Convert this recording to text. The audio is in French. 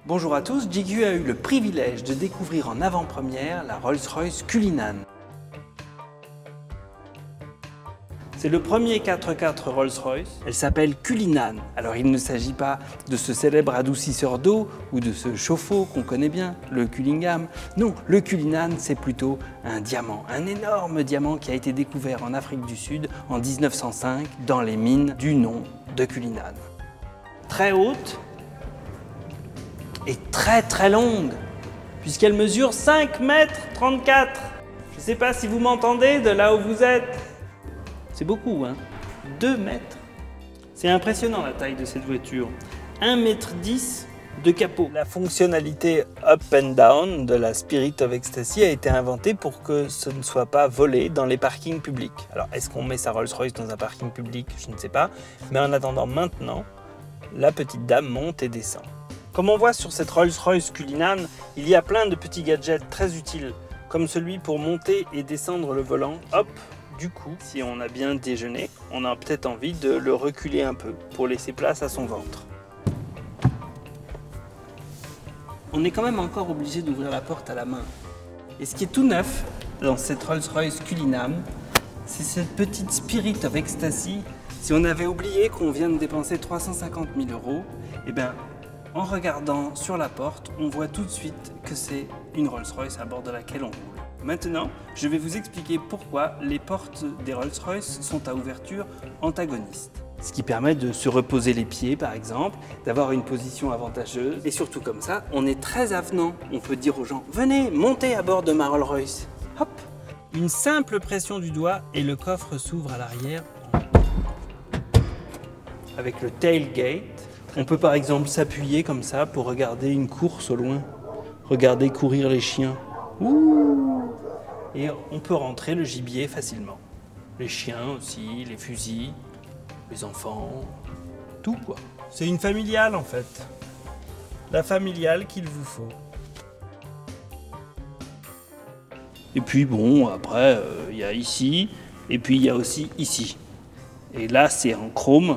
Bonjour à tous, JQ a eu le privilège de découvrir en avant-première la Rolls-Royce Cullinan. C'est le premier 4x4 Rolls-Royce. Elle s'appelle Cullinan. Alors il ne s'agit pas de ce célèbre adoucisseur d'eau ou de ce chauffe-eau qu'on connaît bien, le Cullingham. Non, le Cullinan c'est plutôt un diamant, un énorme diamant qui a été découvert en Afrique du Sud en 1905 dans les mines du nom de Cullinan. Très haute et très longue, puisqu'elle mesure 5,34 mètres. Je ne sais pas si vous m'entendez de là où vous êtes. C'est beaucoup, hein? 2 mètres. C'est impressionnant la taille de cette voiture. 1,10 mètre de capot. La fonctionnalité Up and Down de la Spirit of Ecstasy a été inventée pour que ce ne soit pas volé dans les parkings publics. Alors, est-ce qu'on met sa Rolls-Royce dans un parking public? Je ne sais pas. Mais en attendant maintenant, la petite dame monte et descend. Comme on voit sur cette Rolls-Royce Cullinan, il y a plein de petits gadgets très utiles, comme celui pour monter et descendre le volant. Hop, du coup, si on a bien déjeuné, on a peut-être envie de le reculer un peu pour laisser place à son ventre. On est quand même encore obligé d'ouvrir la porte à la main. Et ce qui est tout neuf dans cette Rolls-Royce Cullinan, c'est cette petite Spirit of Ecstasy. Si on avait oublié qu'on vient de dépenser 350 000 €, eh bien, en regardant sur la porte, on voit tout de suite que c'est une Rolls-Royce à bord de laquelle on roule. Maintenant, je vais vous expliquer pourquoi les portes des Rolls-Royce sont à ouverture antagoniste. Ce qui permet de se reposer les pieds, par exemple, d'avoir une position avantageuse. Et surtout comme ça, on est très avenant. On peut dire aux gens « Venez, montez à bord de ma Rolls-Royce ». Hop! Une simple pression du doigt et le coffre s'ouvre à l'arrière avec le tailgate. On peut par exemple s'appuyer comme ça pour regarder une course au loin. Regarder courir les chiens. Ouh! Et on peut rentrer le gibier facilement. Les chiens aussi, les fusils, les enfants, tout quoi. C'est une familiale en fait. La familiale qu'il vous faut. Et puis bon, après, il y a ici, et puis il y a aussi ici. Et là, c'est en chrome.